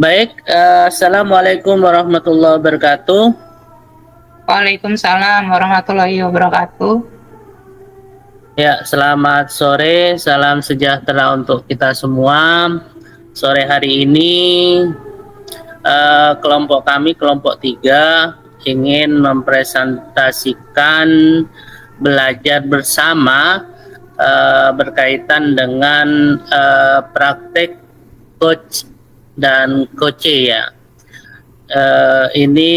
Baik, assalamualaikum warahmatullahi wabarakatuh. Waalaikumsalam warahmatullahi wabarakatuh. Ya, selamat sore, salam sejahtera untuk kita semua. Sore hari ini, kelompok kami, kelompok 3, ingin mempresentasikan belajar bersama berkaitan dengan praktek coach dan coach ya. Ini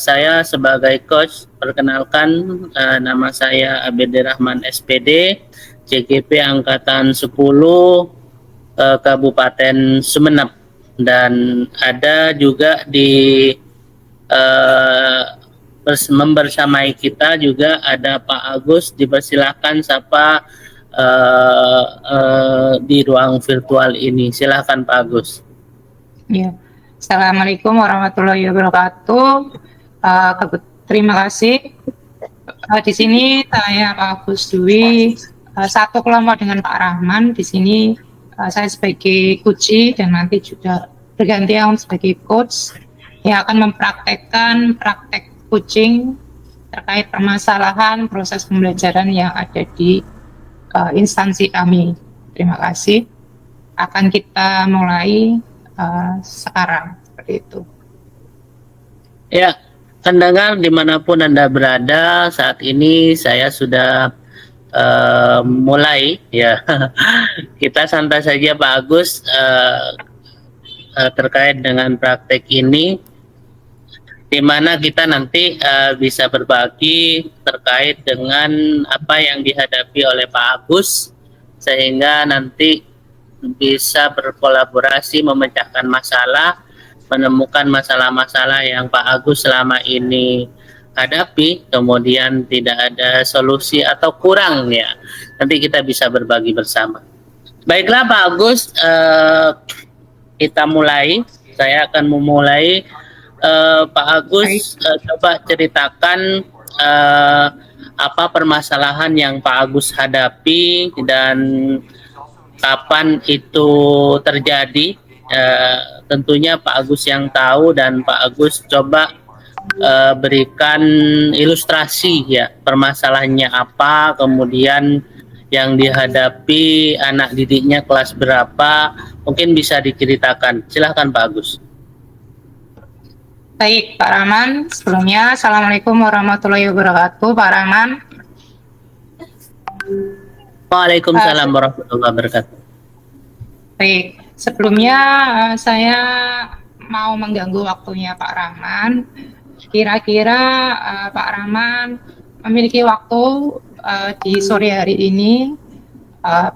saya sebagai coach, perkenalkan, nama saya Abedi Rahman SPD, CGP Angkatan 10, Kabupaten Sumeneb, dan ada juga di membersamai kita juga ada Pak Agus. Dipersilahkan sapa di ruang virtual ini. Silahkan Pak Agus. Ya. Assalamualaikum warahmatullahi wabarakatuh. Terima kasih. Di sini saya Pak Agus Dwi, satu kelompok dengan Pak Rahman. Di sini saya sebagai coach dan nanti juga bergantian sebagai coach yang akan mempraktekkan praktek coaching terkait permasalahan proses pembelajaran yang ada di instansi kami. Terima kasih. Akan kita mulai sekarang, seperti itu. Ya, pendengar dimanapun Anda berada, saat ini saya sudah mulai ya. Kita santai saja Pak Agus terkait dengan praktek ini, di mana kita nanti bisa berbagi terkait dengan apa yang dihadapi oleh Pak Agus, sehingga nanti bisa berkolaborasi memecahkan masalah, menemukan masalah-masalah yang Pak Agus selama ini hadapi, kemudian tidak ada solusi atau kurang ya. Nanti kita bisa berbagi bersama. Baiklah Pak Agus, kita mulai. Saya akan memulai. Pak Agus, coba ceritakan apa permasalahan yang Pak Agus hadapi dan kapan itu terjadi. Tentunya Pak Agus yang tahu, dan Pak Agus coba berikan ilustrasi ya, permasalahannya apa, kemudian yang dihadapi anak didiknya kelas berapa, mungkin bisa diceritakan. Silahkan Pak Agus. Baik, Pak Rahman. Sebelumnya, Assalamualaikum warahmatullahi wabarakatuh, Pak Rahman. Waalaikumsalam warahmatullahi wabarakatuh. Baik, sebelumnya saya mau mengganggu waktunya Pak Rahman. Kira-kira Pak Rahman memiliki waktu di sore hari ini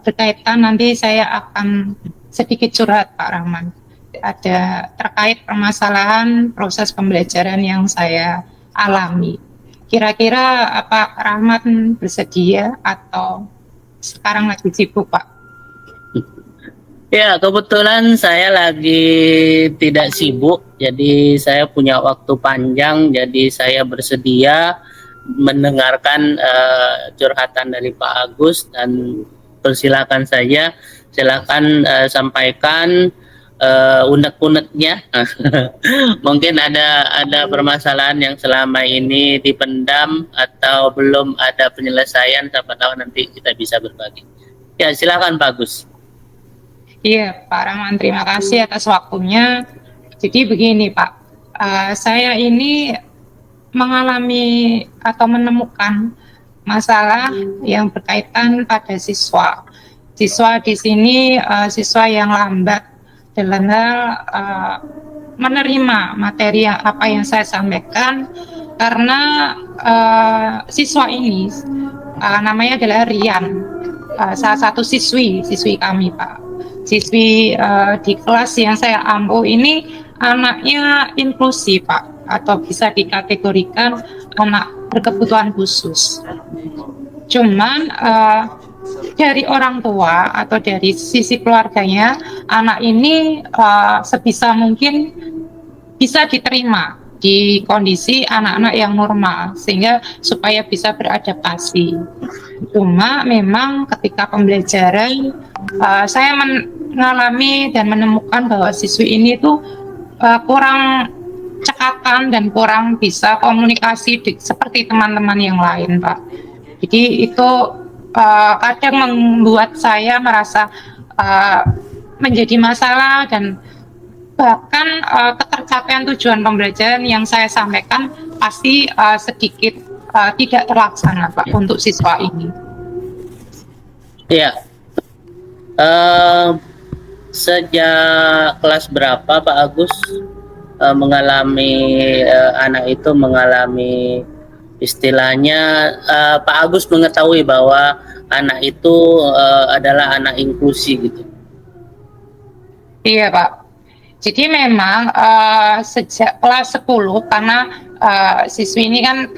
berkaitan, nanti saya akan sedikit curhat Pak Rahman. Ada terkait permasalahan proses pembelajaran yang saya alami. Kira-kira Pak Rahman bersedia atau sekarang lagi sibuk Pak? Ya, kebetulan saya lagi tidak sibuk, jadi saya punya waktu panjang, jadi saya bersedia mendengarkan curhatan dari Pak Agus, dan persilakan saja, silakan sampaikan unek-uneknya. Mungkin ada permasalahan yang selama ini dipendam atau belum ada penyelesaian, siapa tahu nanti kita bisa berbagi. Ya, silakan Pak Agus. Iya, Pak Rahman, terima kasih atas waktunya. Jadi begini Pak, saya ini mengalami atau menemukan masalah yang berkaitan pada siswa. Siswa di sini siswa yang lambat dalam hal menerima materi apa yang saya sampaikan, karena siswa ini namanya adalah Rian, salah satu siswi kami Pak. Siswi di kelas yang saya ampu ini anaknya inklusi Pak, atau bisa dikategorikan anak berkebutuhan khusus. Cuman dari orang tua atau dari sisi keluarganya, anak ini sebisa mungkin bisa diterima di kondisi anak-anak yang normal sehingga supaya bisa beradaptasi. Cuma memang ketika pembelajaran saya mengalami dan menemukan bahwa siswi ini tuh kurang cekatan dan kurang bisa komunikasi seperti teman-teman yang lain, Pak. Jadi itu kadang membuat saya merasa menjadi masalah dan bahkan ketercapaian tujuan pembelajaran yang saya sampaikan pasti sedikit tidak terlaksana, Pak, untuk siswa ini. Ya, sejak kelas berapa Pak Agus mengalami anak itu mengalami istilahnya Pak Agus mengetahui bahwa anak itu adalah anak inklusi gitu? Iya, Pak. Jadi memang sejak kelas 10 karena siswi ini kan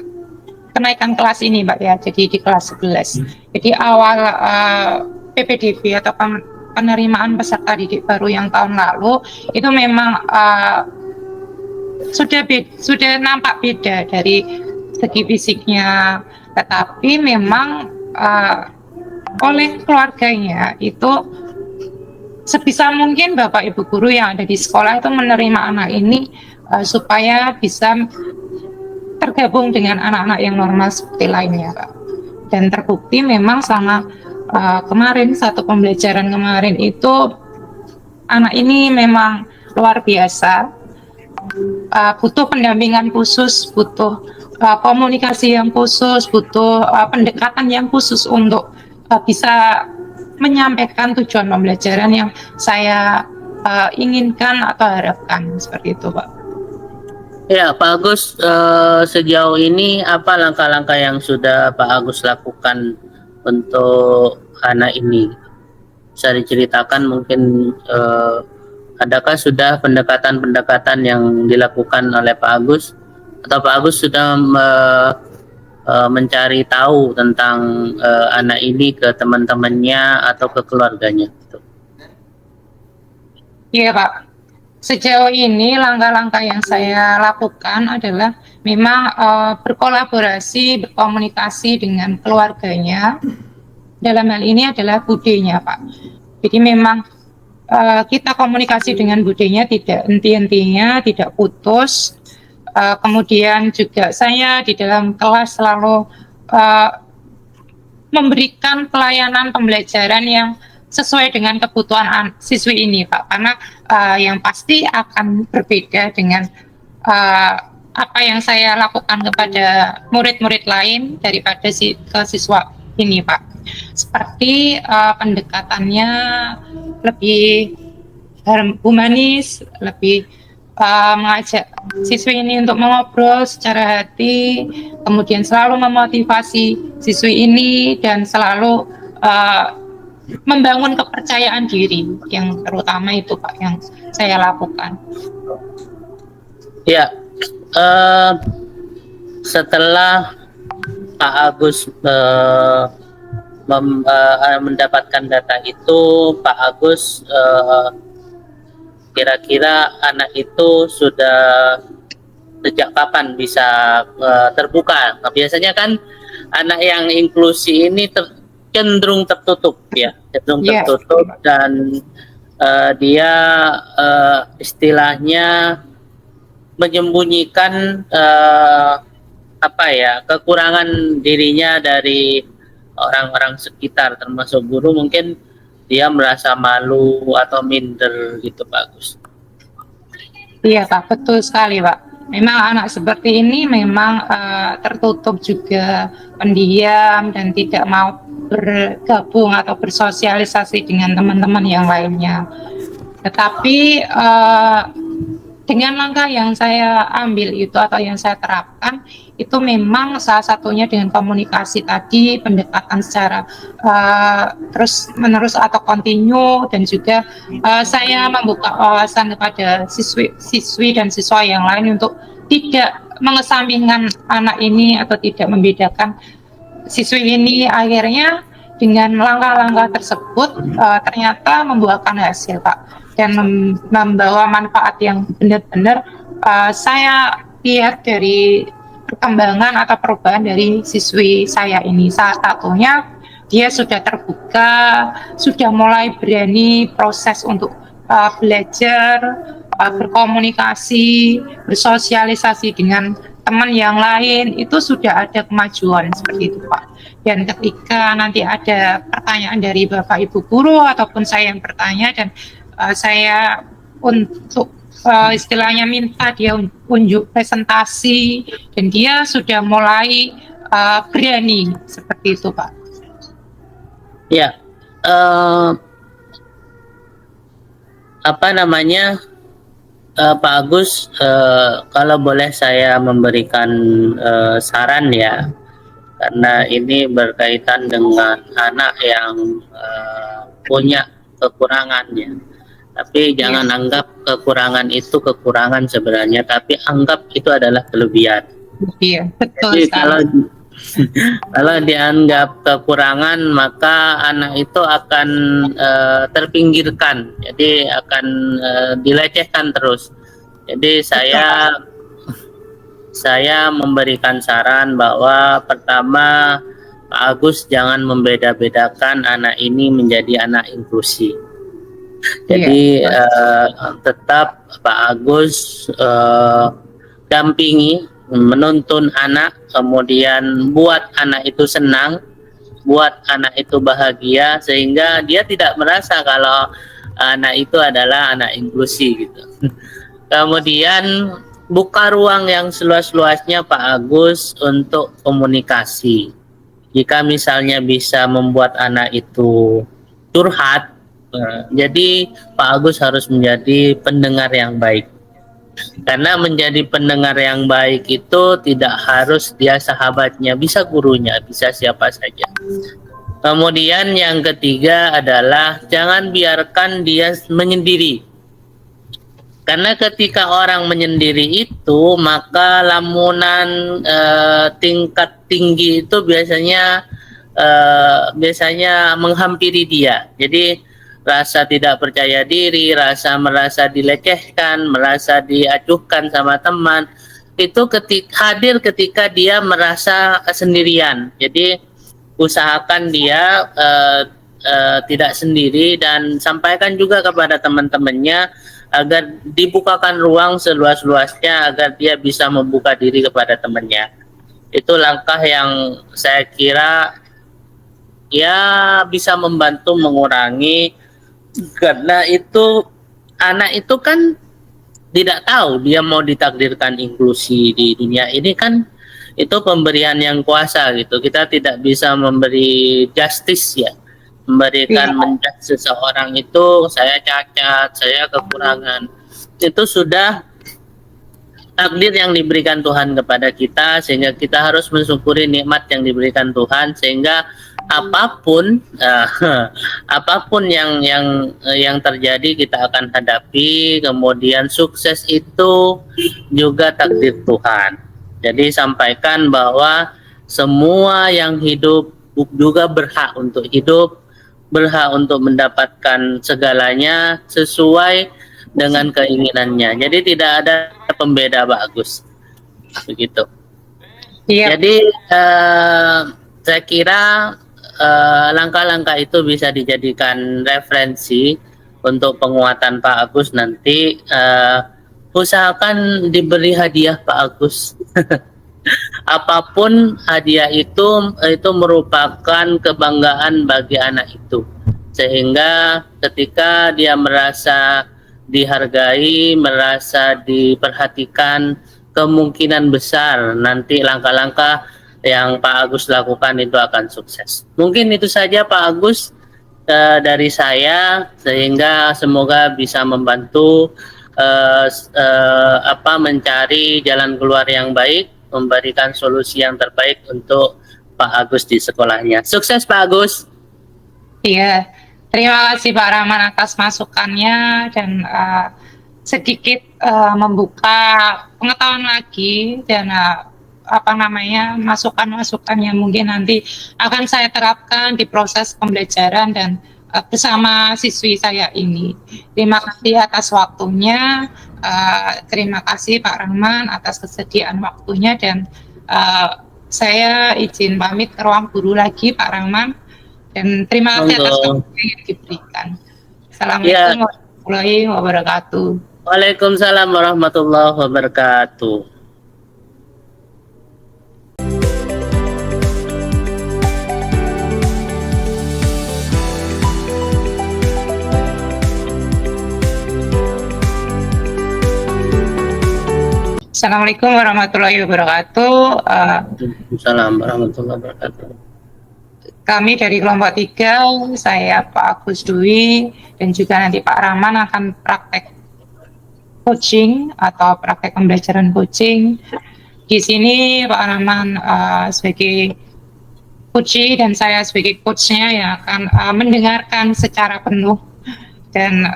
kenaikan kelas ini, Pak, ya. Jadi di kelas 11. Jadi awal PPDB atau penerimaan peserta didik baru yang tahun lalu itu memang sudah nampak beda dari segi fisiknya, tetapi memang oleh keluarganya itu sebisa mungkin Bapak Ibu guru yang ada di sekolah itu menerima anak ini supaya bisa tergabung dengan anak-anak yang normal seperti lainnya, Pak. Dan terbukti memang sama kemarin satu pembelajaran kemarin itu anak ini memang luar biasa, butuh pendampingan khusus, butuh komunikasi yang khusus, butuh pendekatan yang khusus untuk bisa menyampaikan tujuan pembelajaran yang saya inginkan atau harapkan, seperti itu, Pak. Ya, Pak Agus, sejauh ini apa langkah-langkah yang sudah Pak Agus lakukan untuk anak ini? Bisa diceritakan mungkin adakah sudah pendekatan-pendekatan yang dilakukan oleh Pak Agus, atau Pak Agus sudah mencari tahu tentang anak ini ke teman-temannya atau ke keluarganya? Iya, Pak. Sejauh ini langkah-langkah yang saya lakukan adalah memang berkolaborasi, berkomunikasi dengan keluarganya. Dalam hal ini adalah budenya, Pak. Jadi memang kita komunikasi dengan budenya tidak henti-hentinya, tidak putus. Kemudian juga saya di dalam kelas selalu memberikan pelayanan pembelajaran yang sesuai dengan kebutuhan siswi ini, Pak, karena yang pasti akan berbeda dengan apa yang saya lakukan kepada murid-murid lain daripada ke siswa ini, Pak. Seperti pendekatannya lebih humanis, lebih mengajak siswi ini untuk mengobrol secara hati, kemudian selalu memotivasi siswi ini dan selalu membangun kepercayaan diri, yang terutama itu, Pak, yang saya lakukan. Ya, setelah Pak Agus mendapatkan data itu, Pak Agus kira-kira anak itu sudah sejak kapan bisa terbuka? Nah, biasanya kan anak yang inklusi ini cenderung tertutup, ya, cenderung tertutup, dan dia istilahnya menyembunyikan kekurangan dirinya dari orang-orang sekitar, termasuk guru. Mungkin dia merasa malu atau minder gitu, Pak Agus. Iya, Pak, betul sekali, Pak. Memang anak seperti ini memang tertutup juga, pendiam dan tidak mau bergabung atau bersosialisasi dengan teman-teman yang lainnya. Tetapi dengan langkah yang saya ambil itu atau yang saya terapkan itu memang salah satunya dengan komunikasi tadi, pendekatan secara terus menerus atau kontinu, dan juga saya membuka wawasan kepada siswi dan siswa yang lain untuk tidak mengesampingkan anak ini atau tidak membedakan siswi ini. Akhirnya dengan langkah-langkah tersebut ternyata membuahkan hasil, Pak, dan membawa manfaat yang benar-benar saya lihat dari perkembangan atau perubahan dari siswi saya ini. Salah satunya dia sudah terbuka, sudah mulai berani proses untuk belajar, berkomunikasi, bersosialisasi dengan teman yang lain, itu sudah ada kemajuan seperti itu Pak. Dan ketika nanti ada pertanyaan dari Bapak Ibu guru ataupun saya yang bertanya dan saya untuk istilahnya minta dia unjuk presentasi dan dia sudah mulai berani seperti itu Pak. Ya, apa namanya, Pak Agus, kalau boleh saya memberikan saran ya, karena ini berkaitan dengan anak yang punya kekurangannya. Tapi jangan anggap kekurangan itu kekurangan sebenarnya, tapi anggap itu adalah kelebihan. Iya, betul Jadi sekali. kalau dianggap kekurangan, maka anak itu akan terpinggirkan, jadi akan dilecehkan terus. Jadi saya memberikan saran bahwa pertama, Pak Agus jangan membeda-bedakan anak ini menjadi anak inklusi. Jadi tetap Pak Agus dampingi, menuntun anak, kemudian buat anak itu senang, buat anak itu bahagia, sehingga dia tidak merasa kalau anak itu adalah anak inklusi gitu. Kemudian buka ruang yang seluas-luasnya Pak Agus untuk komunikasi. Jika misalnya bisa membuat anak itu curhat, jadi Pak Agus harus menjadi pendengar yang baik. Karena menjadi pendengar yang baik itu tidak harus dia sahabatnya, bisa gurunya, bisa siapa saja. Kemudian yang ketiga adalah jangan biarkan dia menyendiri. Karena ketika orang menyendiri itu, maka lamunan tingkat tinggi itu biasanya menghampiri dia. Jadi rasa tidak percaya diri, merasa dilecehkan, merasa diacuhkan sama teman, itu hadir ketika dia merasa sendirian. Jadi usahakan dia tidak sendiri, dan sampaikan juga kepada teman-temannya agar dibukakan ruang seluas-luasnya agar dia bisa membuka diri kepada temannya. Itu langkah yang saya kira ya bisa membantu mengurangi, karena itu anak itu kan tidak tahu dia mau ditakdirkan inklusi di dunia ini, kan itu pemberian yang kuasa gitu. Kita tidak bisa memberi justice ya, memberikan menjudge seseorang itu saya cacat, saya kekurangan. Itu sudah takdir yang diberikan Tuhan kepada kita, sehingga kita harus mensyukuri nikmat yang diberikan Tuhan, sehingga apapun yang terjadi kita akan hadapi. Kemudian sukses itu juga takdir Tuhan. Jadi sampaikan bahwa semua yang hidup juga berhak untuk hidup, berhak untuk mendapatkan segalanya sesuai dengan keinginannya. Jadi tidak ada pembeda Pak Agus. Begitu. Jadi saya kira langkah-langkah itu bisa dijadikan referensi untuk penguatan Pak Agus nanti. Usahakan diberi hadiah Pak Agus. Apapun hadiah itu merupakan kebanggaan bagi anak itu, sehingga ketika dia merasa dihargai, merasa diperhatikan, kemungkinan besar nanti langkah-langkah yang Pak Agus lakukan itu akan sukses. Mungkin itu saja Pak Agus dari saya, sehingga semoga bisa membantu mencari jalan keluar yang baik, memberikan solusi yang terbaik untuk Pak Agus di sekolahnya. Sukses Pak Agus. Iya, terima kasih Pak Rahman atas masukannya dan sedikit membuka pengetahuan lagi dan masukan-masukan yang mungkin nanti akan saya terapkan di proses pembelajaran dan bersama siswi saya ini. Terima kasih atas waktunya. Terima kasih Pak Rahman atas kesediaan waktunya, dan saya izin pamit ke ruang guru lagi Pak Rahman, dan terima kasih atas Monggo. waktu yang diberikan. Assalamualaikum warahmatullahi wabarakatuh. Waalaikumsalam warahmatullahi wabarakatuh. Assalamualaikum warahmatullahi wabarakatuh. Waalaikumsalam warahmatullahi wabarakatuh. Kami dari kelompok 3, saya Pak Agus Dwi, dan juga nanti Pak Rahman akan praktek coaching atau praktek pembelajaran coaching. Di sini Pak Rahman sebagai coach dan saya sebagai coachnya yang akan mendengarkan secara penuh dan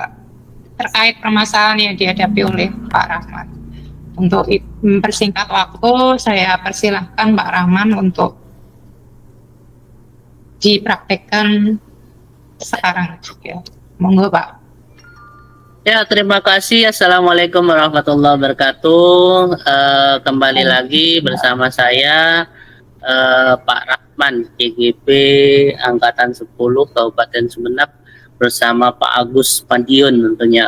terkait permasalahan yang dihadapi oleh Pak Rahman. Untuk mempersingkat waktu, saya persilahkan Pak Rahman untuk dipraktekkan sekarang juga. Monggo Pak. Ya, terima kasih. Assalamualaikum warahmatullahi wabarakatuh. Kembali lagi bersama saya Pak Rahman, CGP Angkatan 10 Kabupaten Sumeneb, bersama Pak Agus Pandiun. Tentunya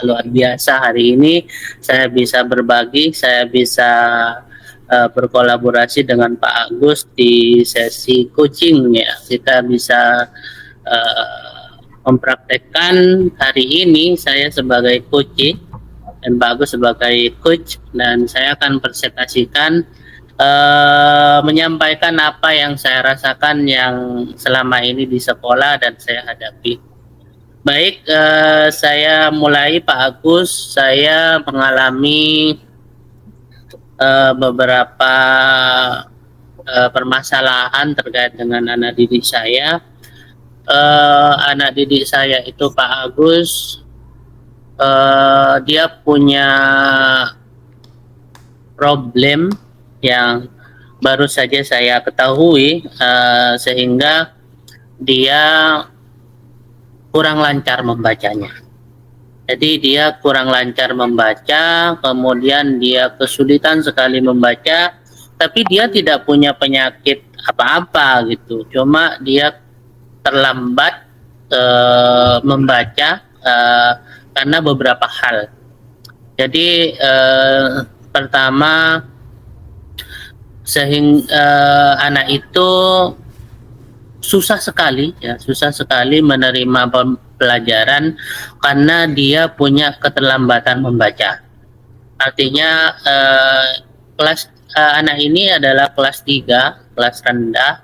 luar biasa hari ini saya bisa berbagi, saya bisa berkolaborasi dengan Pak Agus di sesi coaching ya. Kita bisa mempraktekkan hari ini saya sebagai coach dan Pak Agus sebagai coach, dan saya akan presentasikan menyampaikan apa yang saya rasakan yang selama ini di sekolah dan saya hadapi. Baik, saya mulai Pak Agus. Saya mengalami beberapa permasalahan terkait dengan anak didik saya. Anak didik saya itu Pak Agus, dia punya problem yang baru saja saya ketahui, sehingga dia kurang lancar membacanya. Jadi dia kurang lancar membaca, kemudian dia kesulitan sekali membaca, tapi dia tidak punya penyakit apa-apa gitu. Cuma dia terlambat membaca karena beberapa hal. Jadi pertama, sehingga anak itu susah sekali menerima pelajaran karena dia punya keterlambatan membaca. Artinya anak ini adalah kelas 3, kelas rendah.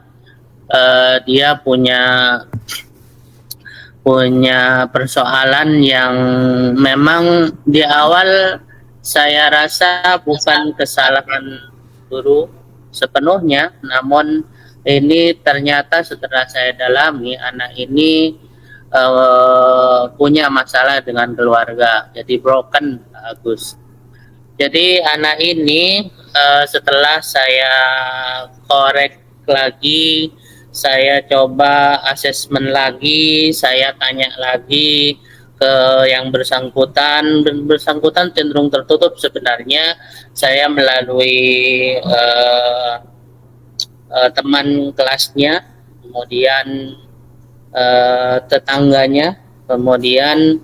Dia punya persoalan yang memang di awal saya rasa bukan kesalahan guru sepenuhnya, namun ini ternyata setelah saya dalami, anak ini punya masalah dengan keluarga, jadi broken, Agus. Jadi anak ini setelah saya korek lagi, saya coba asesmen lagi, saya tanya lagi ke yang bersangkutan cenderung tertutup sebenarnya. Saya melalui teman kelasnya, kemudian tetangganya, kemudian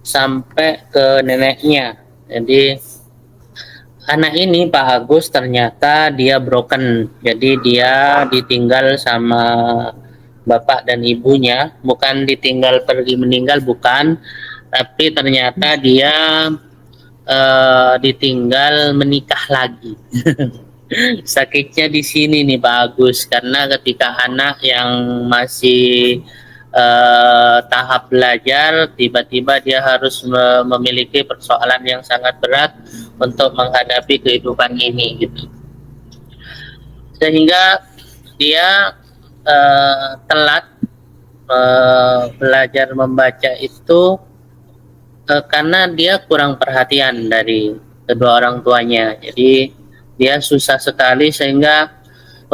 sampai ke neneknya. Jadi anak ini Pak Agus ternyata dia broken, jadi dia ditinggal sama bapak dan ibunya, bukan ditinggal pergi meninggal, bukan, tapi ternyata dia ditinggal menikah lagi. Sakitnya di sini nih Pak Agus, karena ketika anak yang masih tahap belajar, tiba-tiba dia harus memiliki persoalan yang sangat berat untuk menghadapi kehidupan ini gitu. Sehingga dia telat belajar membaca itu karena dia kurang perhatian dari kedua orang tuanya. Jadi dia susah sekali, sehingga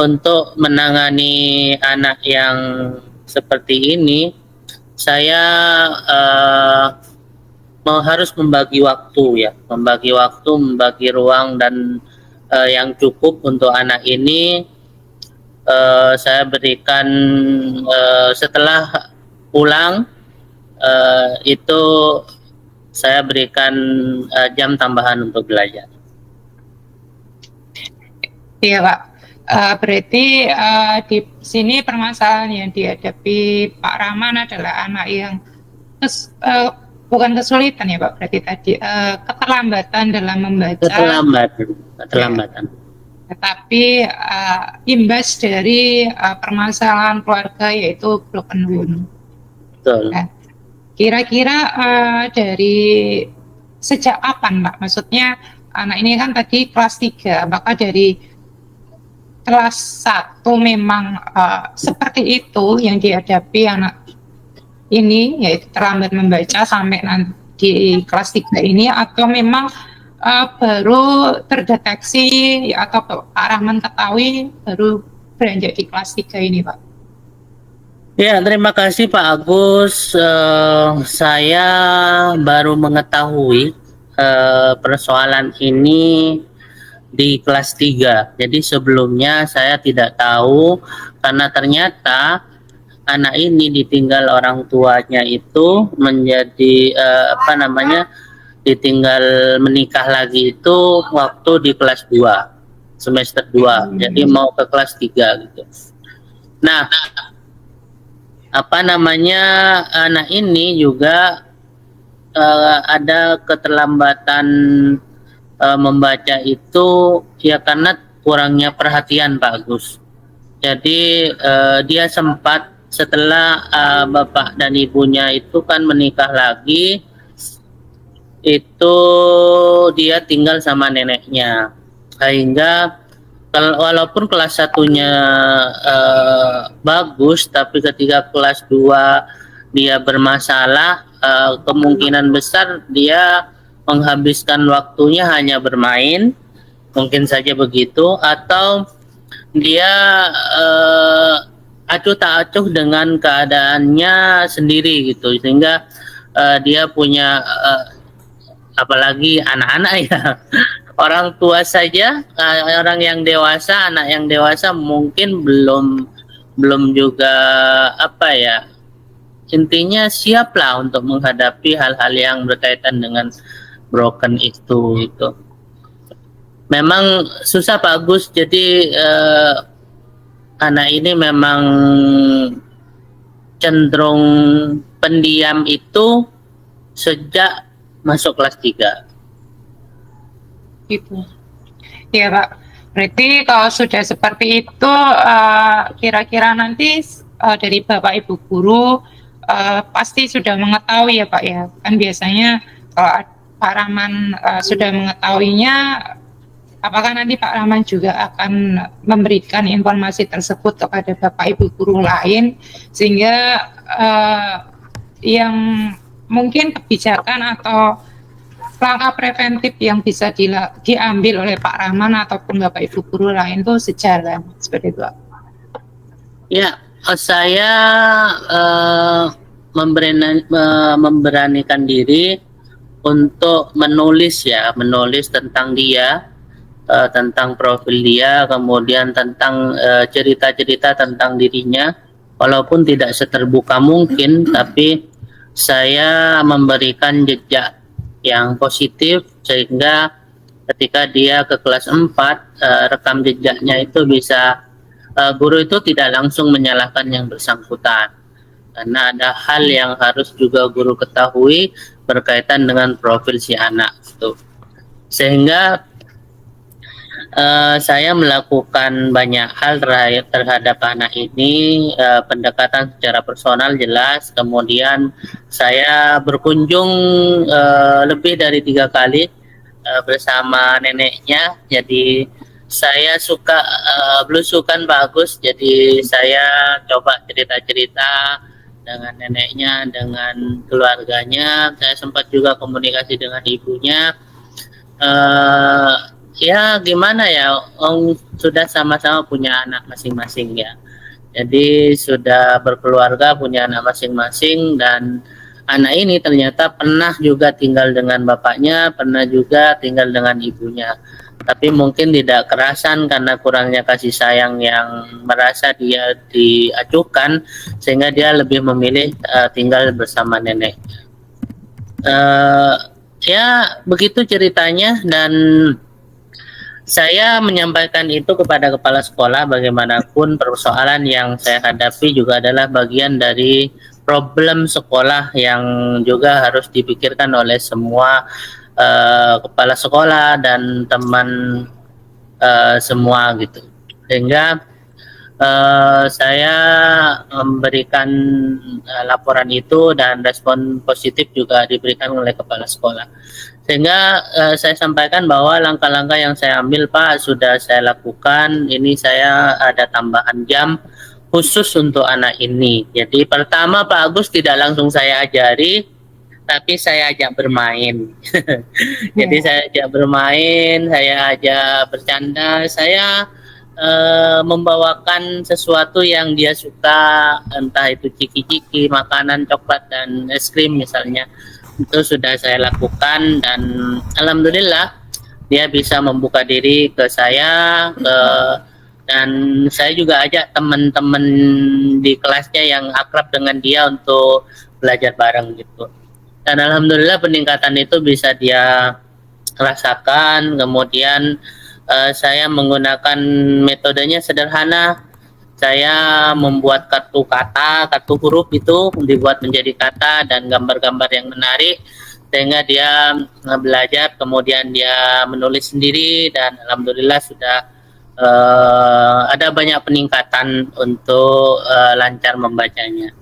untuk menangani anak yang seperti ini saya harus membagi waktu ya, membagi ruang dan yang cukup untuk anak ini. Saya berikan setelah pulang itu saya berikan jam tambahan untuk belajar. Iya Pak, berarti di sini permasalahan yang dihadapi Pak Rahman adalah anak yang bukan kesulitan ya Pak, berarti tadi keterlambatan dalam membaca. Keterlambatan. Tetapi imbas dari permasalahan keluarga yaitu broken home. Betul. Nah, kira-kira dari sejak kapan Pak? Maksudnya anak ini kan tadi kelas 3, apakah dari kelas 1 memang seperti itu yang dihadapi anak ini, yaitu terlambat membaca sampai nanti di kelas 3 ini, atau memang baru terdeteksi atau Pak Rahman ketahui baru beranjak di kelas 3 ini Pak? Ya, terima kasih Pak Agus. Saya baru mengetahui persoalan ini di kelas 3. Jadi sebelumnya saya tidak tahu, karena ternyata anak ini ditinggal orang tuanya itu menjadi ditinggal menikah lagi itu waktu di kelas 2, semester 2. Jadi mau ke kelas 3 gitu. Nah, anak ini juga ada keterlambatan membaca itu ya karena kurangnya perhatian Pak Agus. Jadi dia sempat setelah bapak dan ibunya itu kan menikah lagi, itu dia tinggal sama neneknya, sehingga walaupun kelas 1-nya bagus, tapi ketika kelas 2 dia bermasalah, kemungkinan besar dia menghabiskan waktunya hanya bermain, mungkin saja begitu, atau dia acuh tak acuh dengan keadaannya sendiri gitu, sehingga dia punya apalagi anak-anak ya, orang tua saja, orang yang dewasa, anak yang dewasa mungkin belum juga intinya siaplah untuk menghadapi hal-hal yang berkaitan dengan broken itu. Memang susah Pak Agus. Jadi anak ini memang cenderung pendiam itu sejak masuk kelas 3. Gitu. Ya Pak, berarti kalau sudah seperti itu, kira-kira nanti dari Bapak Ibu guru pasti sudah mengetahui ya Pak ya. Kan biasanya kalau Pak Rahman sudah mengetahuinya, apakah nanti Pak Rahman juga akan memberikan informasi tersebut kepada Bapak Ibu guru lain, sehingga yang mungkin kebijakan atau langkah preventif yang bisa diambil oleh Pak Rahman ataupun Bapak Ibu guru lain itu sejalan, seperti itu. Ya, saya memberanikan diri untuk menulis tentang dia, tentang profil dia, kemudian tentang cerita-cerita tentang dirinya, walaupun tidak seterbuka mungkin, tapi saya memberikan jejak yang positif, sehingga ketika dia ke kelas 4 rekam jejaknya itu bisa guru itu tidak langsung menyalahkan yang bersangkutan, karena ada hal yang harus juga guru ketahui berkaitan dengan profil si anak itu. Sehingga saya melakukan banyak hal terhadap anak ini, pendekatan secara personal jelas, kemudian saya berkunjung lebih dari 3 kali bersama neneknya. Jadi saya suka belusukan bagus, jadi saya coba cerita-cerita dengan neneknya, dengan keluarganya. Saya sempat juga komunikasi dengan ibunya. Ya gimana ya, sudah sama-sama punya anak masing-masing ya. Jadi sudah berkeluarga, punya anak masing-masing, dan anak ini ternyata pernah juga tinggal dengan bapaknya, pernah juga tinggal dengan ibunya. Tapi mungkin tidak kerasan karena kurangnya kasih sayang yang merasa dia diacuhkan, sehingga dia lebih memilih tinggal bersama nenek. Ya begitu ceritanya, dan saya menyampaikan itu kepada kepala sekolah. Bagaimanapun persoalan yang saya hadapi juga adalah bagian dari problem sekolah yang juga harus dipikirkan oleh semua kepala sekolah dan teman semua gitu. Sehingga saya memberikan laporan itu, dan respon positif juga diberikan oleh kepala sekolah. Sehingga saya sampaikan bahwa langkah-langkah yang saya ambil, Pak, sudah saya lakukan. Ini saya ada tambahan jam khusus untuk anak ini. Jadi pertama Pak Agus tidak langsung saya ajari, tapi saya ajak bermain. Jadi saya ajak bermain, saya ajak bercanda, saya membawakan sesuatu yang dia suka, entah itu ciki-ciki, makanan, coklat, dan es krim misalnya. Itu sudah saya lakukan, dan alhamdulillah dia bisa membuka diri ke saya, dan saya juga ajak teman-teman di kelasnya yang akrab dengan dia untuk belajar bareng gitu. Dan alhamdulillah peningkatan itu bisa dia rasakan. Kemudian saya menggunakan metodenya sederhana. Saya membuat kartu kata, kartu huruf itu dibuat menjadi kata dan gambar-gambar yang menarik, sehingga dia belajar, kemudian dia menulis sendiri, dan alhamdulillah sudah ada banyak peningkatan untuk lancar membacanya.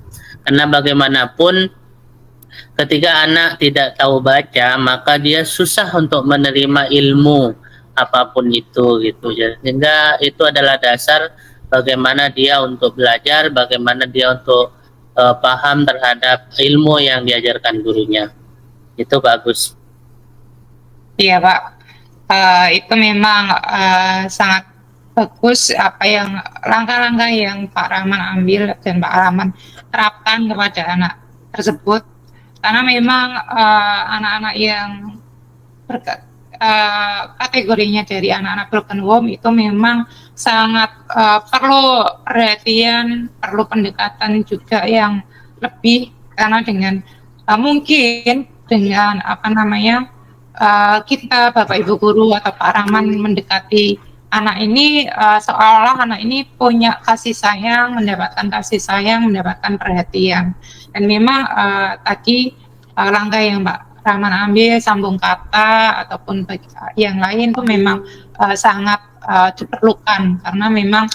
Karena bagaimanapun ketika anak tidak tahu baca, maka dia susah untuk menerima ilmu apapun itu gitu. Sehingga itu adalah dasar bagaimana dia untuk belajar, bagaimana dia untuk paham terhadap ilmu yang diajarkan gurunya. Itu bagus. Iya Pak, itu memang sangat bagus apa yang langkah-langkah yang Pak Rahman ambil dan Pak Rahman terapkan kepada anak tersebut, karena memang anak-anak yang kategorinya dari anak-anak broken home itu memang sangat perlu perhatian, perlu pendekatan juga yang lebih, karena dengan mungkin dengan kita Bapak Ibu guru atau Pak Rahman mendekati anak ini seolah anak ini punya kasih sayang, mendapatkan kasih sayang, mendapatkan perhatian. Dan memang tadi langkah yang Pak Rahman ambil, sambung kata ataupun yang lain itu memang sangat diperlukan, karena memang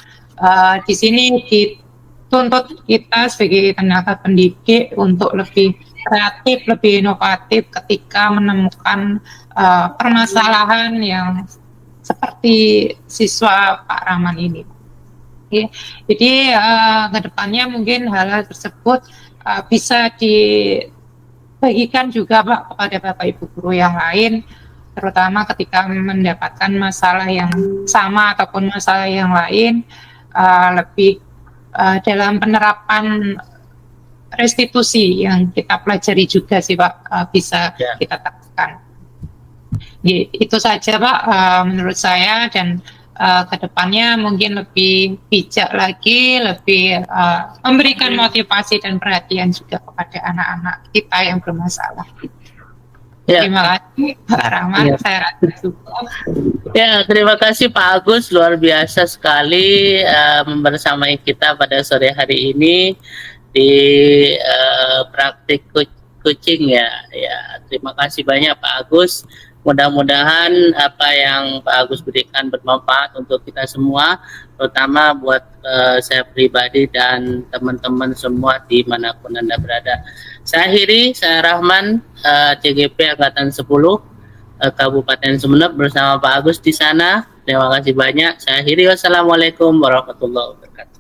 di sini dituntut kita sebagai tenaga pendidik untuk lebih kreatif, lebih inovatif ketika menemukan permasalahan yang seperti siswa Pak Rahman ini. Oke. Jadi kedepannya mungkin hal-hal tersebut bisa dibagikan juga Pak kepada Bapak Ibu guru yang lain, terutama ketika mendapatkan masalah yang sama ataupun masalah yang lain, lebih dalam penerapan restitusi yang kita pelajari juga sih Pak, bisa kita tekan. Itu saja Pak menurut saya, dan kedepannya mungkin lebih bijak lagi, lebih memberikan motivasi dan perhatian juga kepada anak-anak kita yang bermasalah. Terima kasih Pak Rahman, saya rasa cukup. Ya, terima kasih Pak Agus, luar biasa sekali membersamai kita pada sore hari ini di praktik coaching ya. Terima kasih banyak Pak Agus. Mudah-mudahan apa yang Pak Agus berikan bermanfaat untuk kita semua, terutama buat saya pribadi dan teman-teman semua dimanapun Anda berada. Saya akhiri, saya Rahman, CGP Angkatan 10, Kabupaten Sumeneb bersama Pak Agus di sana. Terima kasih banyak. Saya akhiri, wassalamualaikum warahmatullahi wabarakatuh.